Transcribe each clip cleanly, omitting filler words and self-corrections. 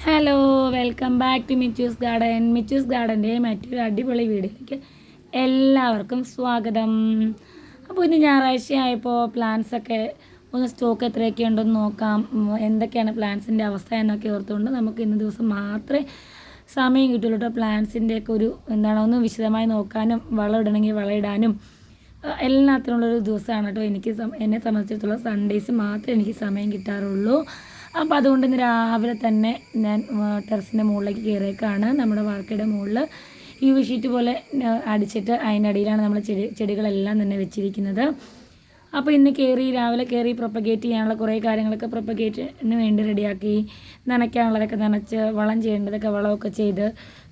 Hello, welcome back to Michu's garden. Michu's ഗാർഡൻ്റെ മറ്റൊരു അടിപൊളി വീഡിയോയിലേക്ക് എല്ലാവർക്കും സ്വാഗതം. അപ്പോൾ ഇന്ന് ഞായറാഴ്ച ആയപ്പോൾ പ്ലാന്റ്സൊക്കെ ഒന്ന് സ്റ്റോക്ക് എത്രയൊക്കെ ഉണ്ടെന്ന് നോക്കാം. എന്തൊക്കെയാണ് പ്ലാന്റ്സിൻ്റെ അവസ്ഥ എന്നൊക്കെ ഓർത്തുകൊണ്ട് നമുക്ക് ഇന്ന് ദിവസം മാത്രമേ സമയം കിട്ടുള്ളൂ കേട്ടോ. പ്ലാന്റ്സിൻ്റെയൊക്കെ ഒരു ഒന്ന് വിശദമായി നോക്കാനും വളം ഇടണമെങ്കിൽ വളം ഇടാനും എല്ലാത്തിനുള്ളൊരു ദിവസമാണ് കേട്ടോ. എന്നെ സംബന്ധിച്ചിടത്തോളം സൺഡേസ് മാത്രമേ എനിക്ക് സമയം കിട്ടാറുള്ളൂ. അപ്പോൾ അതുകൊണ്ട് ഇന്ന് രാവിലെ തന്നെ ഞാൻ ടെറസിൻ്റെ മുകളിലേക്ക് കയറിയേക്കാണ്. നമ്മുടെ വാർക്കയുടെ മുകളിൽ യുവി ഷീറ്റ് പോലെ അടിച്ചിട്ട് അതിനടിയിലാണ് നമ്മൾ ചെടികളെല്ലാം തന്നെ വെച്ചിരിക്കുന്നത്. അപ്പോൾ ഇന്ന് രാവിലെ കയറി പ്രൊപ്പഗേറ്റ് ചെയ്യാനുള്ള കുറേ കാര്യങ്ങളൊക്കെ പ്രൊപ്പഗേറ്റിന് വേണ്ടി റെഡിയാക്കി, നനയ്ക്കാനുള്ളതൊക്കെ നനച്ച്, വളം ചെയ്യേണ്ടതൊക്കെ വളമൊക്കെ ചെയ്ത്,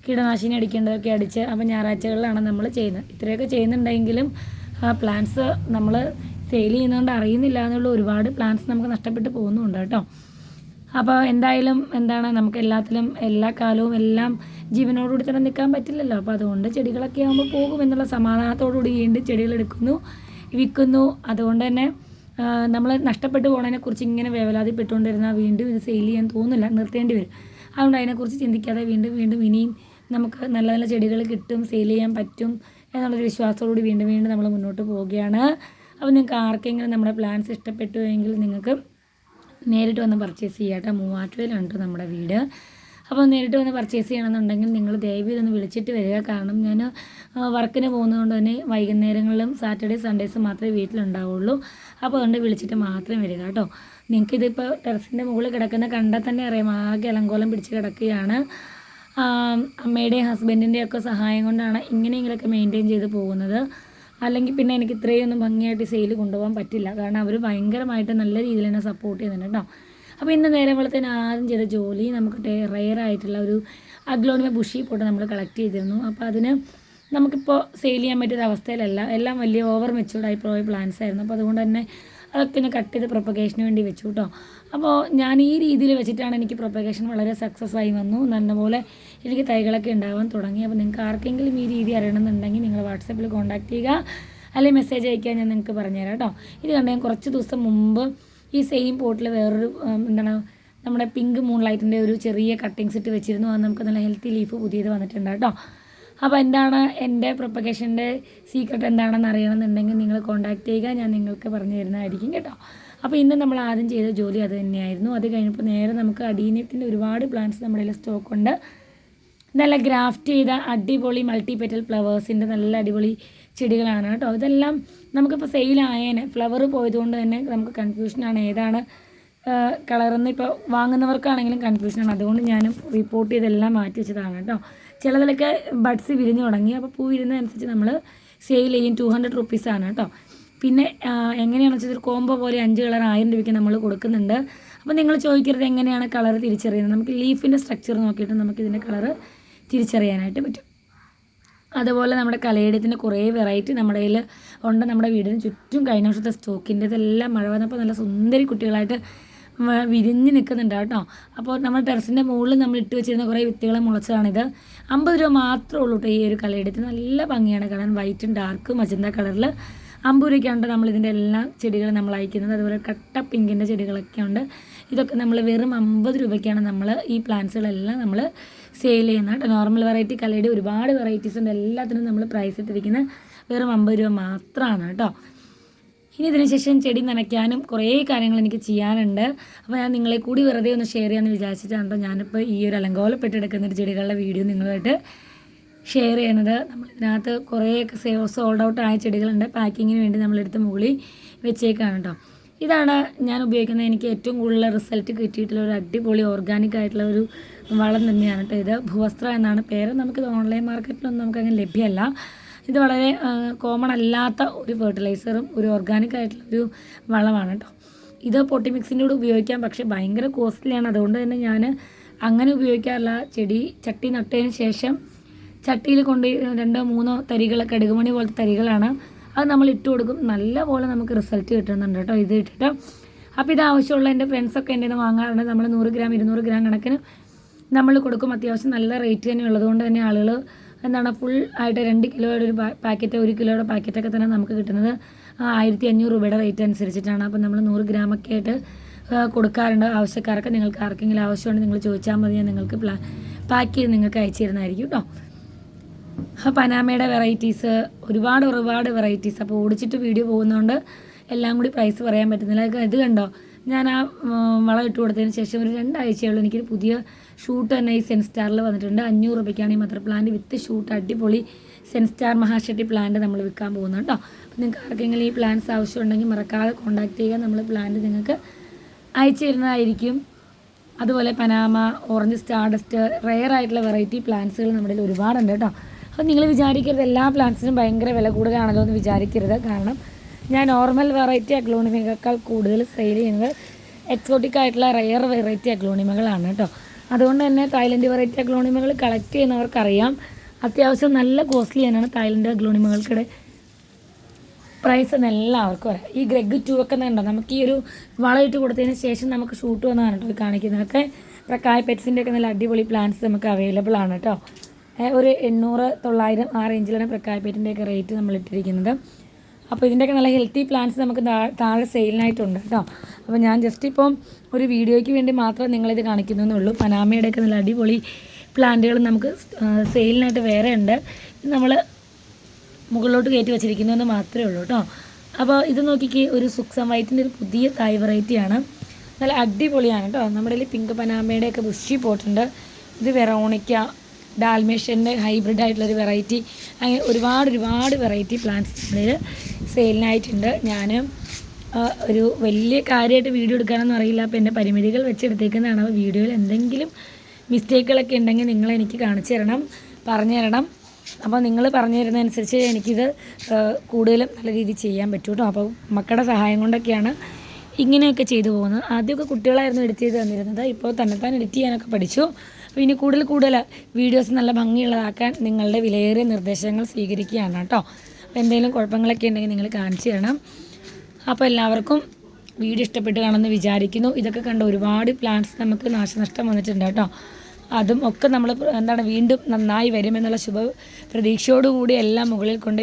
കീടനാശിനി അടിക്കേണ്ടതൊക്കെ അടിച്ച്, അപ്പോൾ ഞായറാഴ്ചകളിലാണ് നമ്മൾ ചെയ്യുന്നത്. ഇത്രയൊക്കെ ചെയ്യുന്നുണ്ടെങ്കിലും പ്ലാന്റ്സ് നമ്മൾ സെയിൽ ചെയ്യുന്നതുകൊണ്ട് അറിയുന്നില്ല എന്നുള്ള ഒരുപാട് പ്ലാന്റ്സ് നമുക്ക് നഷ്ടപ്പെട്ട് പോകുന്നുണ്ട് കേട്ടോ. അപ്പോൾ എന്തായാലും നമുക്ക് എല്ലാത്തിലും എല്ലാ കാലവും എല്ലാം ജീവനോടുകൂടി തന്നെ നിൽക്കാൻ പറ്റില്ലല്ലോ. അപ്പോൾ അതുകൊണ്ട് ചെടികളൊക്കെ ആകുമ്പോൾ പോകും എന്നുള്ള സമാധാനത്തോടുകൂടി വീണ്ടും ചെടികൾ എടുക്കുന്നു, വിൽക്കുന്നു. അതുകൊണ്ട് തന്നെ നമ്മൾ നഷ്ടപ്പെട്ടു പോകുന്നതിനെക്കുറിച്ച് ഇങ്ങനെ വേവലാതിപ്പെട്ടുകൊണ്ടിരുന്നാൽ വീണ്ടും ഇത് സെയിൽ ചെയ്യാൻ തോന്നില്ല, നിർത്തേണ്ടി വരും. അതുകൊണ്ട് അതിനെക്കുറിച്ച് ചിന്തിക്കാതെ വീണ്ടും ഇനിയും നമുക്ക് നല്ല നല്ല ചെടികൾ കിട്ടും, സെയിൽ ചെയ്യാൻ പറ്റും എന്നുള്ളൊരു വിശ്വാസത്തോടുകൂടി വീണ്ടും നമ്മൾ മുന്നോട്ട് പോവുകയാണ്. അപ്പോൾ നിങ്ങൾക്ക് ആർക്കെങ്കിലും നമ്മുടെ പ്ലാൻസ് ഇഷ്ടപ്പെട്ടു എങ്കിൽ നിങ്ങൾക്ക് നേരിട്ട് വന്ന് പർച്ചേസ് ചെയ്യാം കേട്ടോ. മൂവാറ്റുപുഴയിലുണ്ട് നമ്മുടെ വീട്. അപ്പോൾ നേരിട്ട് വന്ന് പർച്ചേസ് ചെയ്യണമെന്നുണ്ടെങ്കിൽ നിങ്ങൾ ദയവ് ഇതൊന്ന് വിളിച്ചിട്ട് വരിക. കാരണം ഞാൻ വർക്കിന് പോകുന്നതുകൊണ്ട് തന്നെ വൈകുന്നേരങ്ങളിലും സാറ്റർഡേ സൺഡേസ് മാത്രമേ വീട്ടിലുണ്ടാവുള്ളൂ. അപ്പോൾ അതുകൊണ്ട് വിളിച്ചിട്ട് മാത്രം വരിക കേട്ടോ. നിങ്ങൾക്കിതിപ്പോൾ ടെറസിൻ്റെ മുകളിൽ കിടക്കുന്ന കണ്ടാൽ തന്നെ അറിയാം, ആകെ അലങ്കോലം പിടിച്ച് കിടക്കുകയാണ്. അമ്മയുടെയും ഹസ്ബൻഡിൻ്റെയും ഒക്കെ സഹായം കൊണ്ടാണ് ഇങ്ങനെയെങ്കിലൊക്കെ മെയിൻറ്റെയിൻ ചെയ്ത് പോകുന്നത്. അല്ലെങ്കിൽ പിന്നെ എനിക്ക് ഇത്രയൊന്നും ഭംഗിയായിട്ട് സെയിൽ കൊണ്ടുപോകാൻ പറ്റില്ല. കാരണം അവർ ഭയങ്കരമായിട്ട് നല്ല രീതിയിൽ തന്നെ സപ്പോർട്ട് ചെയ്യുന്നുണ്ട് കേട്ടോ. അപ്പോൾ ഇന്ന് നേരം വെളുത്തേന് ആദ്യം ചെയ്ത ജോലി നമുക്ക് റെയറായിട്ടുള്ള ഒരു അഗ്ലോണിമ ബുഷി പോട്ട് നമ്മൾ കളക്ട് ചെയ്തിരുന്നു. അപ്പോൾ അതിന് നമുക്കിപ്പോൾ സെയിൽ ചെയ്യാൻ പറ്റിയൊരു അവസ്ഥയിലല്ല. എല്ലാം വലിയ ഓവർ മെച്ചൂർഡായി പോയ പ്ലാന്റ്സ് ആയിരുന്നു. അപ്പോൾ അതുകൊണ്ട് തന്നെ അതൊക്കെ ഒന്ന് കട്ട് ചെയ്ത് പ്രൊപ്പഗേഷന് വേണ്ടി വെച്ചു കേട്ടോ. അപ്പോൾ ഞാൻ ഈ രീതിയിൽ വെച്ചിട്ടാണ് എനിക്ക് പ്രൊപ്പഗേഷൻ വളരെ സക്സസ് ആയി വന്നു. നല്ലപോലെ എനിക്ക് തൈകളൊക്കെ ഉണ്ടാവാൻ തുടങ്ങി. അപ്പോൾ നിങ്ങൾക്ക് ആർക്കെങ്കിലും ഈ രീതി അറിയണമെന്നുണ്ടെങ്കിൽ നിങ്ങൾ വാട്സാപ്പിൽ കോൺടാക്ട് ചെയ്യുക, അല്ലെങ്കിൽ മെസ്സേജ് അയക്കാൻ ഞാൻ നിങ്ങൾക്ക് പറഞ്ഞുതരാം കേട്ടോ. ഇത് കണ്ട് ഞാൻ കുറച്ച് ദിവസം മുമ്പ് ഈ സെയിം പോട്ടിൽ വേറൊരു നമ്മുടെ പിങ്ക് മൂൺ ലൈറ്റിൻ്റെ ഒരു ചെറിയ കട്ടിങ്സ് ഇട്ട് വെച്ചിരുന്നു. അത് നമുക്ക് നല്ല ഹെൽത്തി ലീഫ് പുതിയത് വന്നിട്ടുണ്ട് കേട്ടോ. അപ്പോൾ എന്താണ് എൻ്റെ പ്രൊപ്പഗേഷൻ്റെ സീക്രട്ട് എന്താണെന്ന് അറിയണമെന്നുണ്ടെങ്കിൽ നിങ്ങൾ കോൺടാക്ട് ചെയ്യുക, ഞാൻ നിങ്ങൾക്ക് പറഞ്ഞു തരുന്നതായിരിക്കും കേട്ടോ. അപ്പോൾ ഇന്ന് നമ്മൾ ആദ്യം ചെയ്ത ജോലി അത് തന്നെയായിരുന്നു. അത് കഴിഞ്ഞപ്പോൾ നേരെ നമുക്ക് അഡീനിയത്തിൻ്റെ ഒരുപാട് പ്ലാന്റ്സ് നമ്മുടെ കയ്യിൽ സ്റ്റോക്കുണ്ട്. നല്ല ഗ്രാഫ്റ്റ് ചെയ്ത അടിപൊളി മൾട്ടി പെറ്റൽ ഫ്ലവേഴ്സിൻ്റെ നല്ല അടിപൊളി ചെടികളാണ് കേട്ടോ. ഇതെല്ലാം നമുക്കിപ്പോൾ സെയിലായേനെ, ഫ്ലവർ പോയതുകൊണ്ട് തന്നെ നമുക്ക് കൺഫ്യൂഷനാണ് ഏതാണ് കളറെന്ന്. ഇപ്പോൾ വാങ്ങുന്നവർക്കാണെങ്കിലും കൺഫ്യൂഷനാണ്. അതുകൊണ്ട് ഞാനും റിപ്പോർട്ട് ചെയ്തെല്ലാം മാറ്റി വെച്ചതാണ് കേട്ടോ. ചിലതിലൊക്കെ ബഡ്സ് വിരിഞ്ഞു തുടങ്ങി. അപ്പോൾ പൂ വിരുന്നതനുസരിച്ച് നമ്മൾ സെയിൽ ചെയ്യും. 200 റുപ്പീസാണ് കേട്ടോ. പിന്നെ എങ്ങനെയാണെന്ന് വെച്ചാൽ ഒരു കോംബോ പോലെ 5 കളർ 1000 രൂപയ്ക്ക് നമ്മൾ കൊടുക്കുന്നുണ്ട്. അപ്പോൾ നിങ്ങൾ ചോദിക്കരുത് എങ്ങനെയാണ് കളർ തിരിച്ചറിയുന്നത്. നമുക്ക് ലീഫിൻ്റെ സ്ട്രക്ചർ നോക്കിയിട്ട് നമുക്കിതിൻ്റെ കളറ് തിരിച്ചറിയാനായിട്ട് പറ്റും. അതുപോലെ നമ്മുടെ കലയിടത്തിൻ്റെ കുറേ വെറൈറ്റി നമ്മുടെ കയ്യിൽ ഉണ്ട്. നമ്മുടെ വീടിന് ചുറ്റും കഴിഞ്ഞ വർഷത്തെ സ്റ്റോക്കിൻ്റെ ഇതെല്ലാം മഴ വന്നപ്പോൾ നല്ല സുന്ദരി കുട്ടികളായിട്ട് വിരിഞ്ഞ് നിൽക്കുന്നുണ്ട് കേട്ടോ. അപ്പോൾ നമ്മൾ ടെറസിൻ്റെ മുകളിൽ നമ്മൾ ഇട്ട് വെച്ചിരുന്ന കുറേ വിത്തുകൾ മുളച്ചതാണിത്. 50 രൂപ മാത്രമേ ഉള്ളൂ കേട്ടോ ഈ ഒരു കലയിടത്തിന്. നല്ല ഭംഗിയാണ് കാണാൻ, വൈറ്റും ഡാർക്ക് മജന്ത കളറിൽ. 50 രൂപയ്ക്കാണ് നമ്മളിതിൻ്റെ എല്ലാ ചെടികളും നമ്മൾ അയക്കുന്നത്. അതുപോലെ കട്ട പിങ്കിൻ്റെ ചെടികളൊക്കെ ഉണ്ട്. ഇതൊക്കെ നമ്മൾ വെറും 50 രൂപയ്ക്കാണ് നമ്മൾ ഈ പ്ലാന്റ്സുകളെല്ലാം നമ്മൾ സെയിൽ ചെയ്യുന്നത് കേട്ടോ. നോർമൽ വെറൈറ്റി കലയുടെ ഒരുപാട് വെറൈറ്റീസ് ഉണ്ട്. എല്ലാത്തിനും നമ്മൾ പ്രൈസ് ഇട്ടിരിക്കുന്നത് വെറും 50 രൂപ മാത്രമാണ് കേട്ടോ. ഇനി ഇതിന് ശേഷം ചെടി നനയ്ക്കാനും കുറേ കാര്യങ്ങൾ എനിക്ക് ചെയ്യാനുണ്ട്. അപ്പോൾ ഞാൻ നിങ്ങളെ കൂടി വെറുതെ ഒന്ന് ഷെയർ ചെയ്യാമെന്ന് വിചാരിച്ചിട്ടാണ് കേട്ടോ ഞാനിപ്പോൾ ഈ ഒരു അലങ്കോലപ്പെട്ടെടുക്കുന്ന ചെടികളുടെ വീഡിയോ നിങ്ങളുമായിട്ട് ഷെയർ ചെയ്യുന്നത്. നമ്മളിതിനകത്ത് കുറേയൊക്കെ സോൾഡ് ഔട്ട് ആയ ചെടികളുണ്ട്. പാക്കിങ്ങിന് വേണ്ടി നമ്മളെടുത്ത് മുകളിൽ വെച്ചേക്കാണ് കേട്ടോ. ഇതാണ് ഞാൻ ഉപയോഗിക്കുന്നത്. എനിക്ക് ഏറ്റവും കൂടുതൽ റിസൾട്ട് കിട്ടിയിട്ടുള്ള ഒരു അടിപൊളി ഓർഗാനിക് ആയിട്ടുള്ള ഒരു വളം തന്നെയാണ് കേട്ടോ. ഇത് ഭൂവസ്ത്ര എന്നാണ് പേര്. നമുക്കിത് ഓൺലൈൻ മാർക്കറ്റിലൊന്നും നമുക്കങ്ങനെ ലഭ്യമല്ല. ഇത് വളരെ കോമൺ അല്ലാത്ത ഒരു ഫെർട്ടിലൈസറും ഒരു ഓർഗാനിക് ആയിട്ടുള്ള ഒരു വളമാണ് കേട്ടോ. ഇത് പൊട്ടി മിക്സിൻ്റെ കൂടെ ഉപയോഗിക്കാം, പക്ഷേ ഭയങ്കര കോസ്റ്റ്ലിയാണ്. അതുകൊണ്ട് തന്നെ ഞാൻ അങ്ങനെ ഉപയോഗിക്കാറില്ല. ചട്ടി നട്ടതിന് ശേഷം ചട്ടിയിൽ കൊണ്ട് 2-3 തരികൾ, കടുകുമണി പോലത്തെ തരികളാണ്, അത് നമ്മൾ ഇട്ട് കൊടുക്കും. നല്ല പോലെ നമുക്ക് റിസൾട്ട് കിട്ടുന്നുണ്ട് കേട്ടോ ഇത് ഇട്ടിട്ട്. അപ്പോൾ ഇത് ആവശ്യമുള്ള എൻ്റെ ഫ്രണ്ട്സൊക്കെ എൻ്റെ നിന്ന് വാങ്ങാറുണ്ട്. നമ്മൾ 100 ഗ്രാം 200 ഗ്രാം കണക്കിന് നമ്മൾ കൊടുക്കും. അത്യാവശ്യം നല്ല റേറ്റ് തന്നെ ഉള്ളതുകൊണ്ട് തന്നെ ആളുകൾ ഫുൾ ആയിട്ട് 2 കിലോയുടെ ഒരു പാക്കറ്റ്, 1 കിലോയുടെ പാക്കറ്റൊക്കെ തന്നെ നമുക്ക് കിട്ടുന്നത് 1500 രൂപയുടെ റേറ്റ് അനുസരിച്ചിട്ടാണ്. അപ്പോൾ നമ്മൾ 100 ഗ്രാമൊക്കെ ആയിട്ട് കൊടുക്കാറുണ്ട് ആവശ്യക്കാർക്ക്. നിങ്ങൾക്ക് ആർക്കെങ്കിലും ആവശ്യമുണ്ടെങ്കിൽ നിങ്ങൾ ചോദിച്ചാൽ മതി, ഞാൻ നിങ്ങൾക്ക് പാക്ക് ചെയ്ത് നിങ്ങൾക്ക് അയച്ചു തരുന്നതായിരിക്കും കേട്ടോ. പനാമയുടെ വെറൈറ്റീസ് ഒരുപാട് വെറൈറ്റീസ്. അപ്പോൾ ഓടിച്ചിട്ട് വീഡിയോ പോകുന്നതുകൊണ്ട് എല്ലാം കൂടി പ്രൈസ് പറയാൻ പറ്റുന്നില്ല. ഇത് കണ്ടോ, ഞാൻ ആ വളം ഇട്ട് കൊടുത്തതിന് ശേഷം ഒരു 2 ആഴ്ചയുള്ളൂ എനിക്കൊരു പുതിയ ഷൂട്ട് തന്നെ ഈ സെൻസ്റ്റാറിൽ വന്നിട്ടുണ്ട്. 500 രൂപയ്ക്കാണ് ഈ മദർ പ്ലാന്റ് വിത്ത് ഷൂട്ട്. അടിപൊളി സെൻസ്റ്റാർ മഹാശക്തി പ്ലാന്റ് നമ്മൾ വിൽക്കാൻ പോകുന്നത് കേട്ടോ. അപ്പോൾ നിങ്ങൾക്ക് ആർക്കെങ്കിലും ഈ പ്ലാന്റ്സ് ആവശ്യമുണ്ടെങ്കിൽ മറക്കാതെ കോൺടാക്ട് ചെയ്യുക. നമ്മൾ പ്ലാന്റ് നിങ്ങൾക്ക് അയച്ചു തരുന്നതായിരിക്കും. അതുപോലെ പനാമ, ഓറഞ്ച് സ്റ്റാർഡസ്റ്റ്, റെയർ ആയിട്ടുള്ള വെറൈറ്റി പ്ലാന്റ്സുകൾ നമ്മുടെ കയ്യിൽ ഒരുപാടുണ്ട് കേട്ടോ. അപ്പോൾ നിങ്ങൾ വിചാരിക്കരുത് എല്ലാ പ്ലാന്റ്സിനും ഭയങ്കര വില കൂടുതലാണല്ലോ എന്ന് വിചാരിക്കരുത്. കാരണം ഞാൻ നോർമൽ വെറൈറ്റി അഗ്ലോണിമയേക്കാൾ കൂടുതൽ സെയിൽ ചെയ്യുന്നത് എക്സോട്ടിക് ആയിട്ടുള്ള റെയർ വെറൈറ്റി അഗ്ലോണിമകളാണ് കേട്ടോ. അതുകൊണ്ട് തന്നെ തായ്ലൻഡ് വെറൈറ്റി അഗ്ലോണിമകൾ കളക്ട് ചെയ്യുന്നവർക്കറിയാം അത്യാവശ്യം നല്ല കോസ്റ്റ്ലി തന്നെയാണ് തായ്ലൻഡ് അഗ്ലോണിമകൾക്കിടെ പ്രൈസ് എന്ന് എല്ലാവർക്കും അറിയാം. ഈ ഗ്രെഗ് 2 ഒക്കെ ഉണ്ടോ, നമുക്ക് ഈ ഒരു വളമിട്ട് കൊടുത്തതിന് ശേഷം നമുക്ക് ഷൂട്ട് വന്നതാണ് കേട്ടോ കാണിക്കുന്നതൊക്കെ. പ്രക്കായ് പെറ്റ്സിൻ്റെ ഒക്കെ നല്ല അടിപൊളി പ്ലാന്റ്സ് നമുക്ക് അവൈലബിൾ ആണ് കേട്ടോ. ഒരു 800, 900 ആ റേഞ്ചിലാണ് പ്രക്കായ് പെറ്റിൻ്റെയൊക്കെ റേറ്റ് നമ്മൾ ഇട്ടിരിക്കുന്നത്. അപ്പോൾ ഇതിൻ്റെയൊക്കെ നല്ല ഹെൽത്തി പ്ലാന്റ്സ് നമുക്ക് താഴെ സെയിലിനായിട്ടുണ്ട് കേട്ടോ. അപ്പോൾ ഞാൻ ജസ്റ്റ് ഇപ്പം ഒരു വീഡിയോയ്ക്ക് വേണ്ടി മാത്രം നിങ്ങളിത് കാണിക്കുന്നതേ ഉള്ളൂ. പനാമയുടെയൊക്കെ നല്ല അടിപൊളി പ്ലാന്റുകൾ നമുക്ക് സെയിലിനായിട്ട് വേറെ ഉണ്ട്. നമ്മൾ മുകളിലോട്ട് കയറ്റി വെച്ചിരിക്കുന്നതെന്ന് മാത്രമേ ഉള്ളൂ കേട്ടോ. അപ്പോൾ ഇത് നോക്കിക്ക്, ഒരു സുക്സം വൈറ്റിൻ്റെ ഒരു പുതിയ തായ് വെറൈറ്റിയാണ്. നല്ല അടിപൊളിയാണ് കേട്ടോ. നമ്മുടെ കയ്യിൽ പിങ്ക് പനാമയുടെയൊക്കെ ബുഷി പോട്ടുണ്ട്. ഇത് വെറോണിക്ക, ഡാൽമേഷ്യൻ്റെ ഹൈബ്രിഡ് ആയിട്ടുള്ളൊരു വെറൈറ്റി, അങ്ങനെ ഒരുപാട് വെറൈറ്റി പ്ലാന്റ്സ് നമ്മുടെ സെയിലിനായിട്ടുണ്ട്. ഞാൻ ഒരു വലിയ കാര്യമായിട്ട് വീഡിയോ എടുക്കാനൊന്നും അറിയില്ല. അപ്പോൾ എൻ്റെ പരിമിതികൾ വെച്ചെടുത്തേക്കുന്നതാണ്. അപ്പോൾ വീഡിയോയിൽ എന്തെങ്കിലും മിസ്റ്റേക്കുകളൊക്കെ ഉണ്ടെങ്കിൽ നിങ്ങളെനിക്ക് കാണിച്ചു തരണം, പറഞ്ഞു തരണം. അപ്പോൾ നിങ്ങൾ പറഞ്ഞു തരുന്നതനുസരിച്ച് എനിക്കിത് കൂടുതലും നല്ല രീതിയിൽ ചെയ്യാൻ പറ്റും കേട്ടോ. അപ്പോൾ മക്കളുടെ സഹായം കൊണ്ടൊക്കെയാണ് ഇങ്ങനെയൊക്കെ ചെയ്തു പോകുന്നത്. ആദ്യമൊക്കെ കുട്ടികളായിരുന്നു എഡിറ്റ് ചെയ്ത് തന്നിരുന്നത്. ഇപ്പോൾ തന്നെത്താൻ എഡിറ്റ് ചെയ്യാനൊക്കെ പഠിച്ചു. അപ്പോൾ ഇനി കൂടുതൽ വീഡിയോസ് നല്ല ഭംഗിയുള്ളതാക്കാൻ നിങ്ങളുടെ വിലയേറിയ നിർദ്ദേശങ്ങൾ സ്വീകരിക്കുകയാണ് കേട്ടോ. അപ്പോൾ എന്തെങ്കിലും കുഴപ്പങ്ങളൊക്കെ ഉണ്ടെങ്കിൽ നിങ്ങൾ കാണിച്ചു തരണം. അപ്പോൾ എല്ലാവർക്കും വീഡിയോ ഇഷ്ടപ്പെട്ട് കാണുമെന്ന് വിചാരിക്കുന്നു. ഇതൊക്കെ കണ്ട ഒരുപാട് പ്ലാന്റ്സ് നമുക്ക് നാശനഷ്ടം വന്നിട്ടുണ്ട് കേട്ടോ. അതും ഒക്കെ നമ്മൾ വീണ്ടും നന്നായി വരുമെന്നുള്ള ശുഭ പ്രതീക്ഷയോടുകൂടി എല്ലാം മുകളിൽ കൊണ്ട്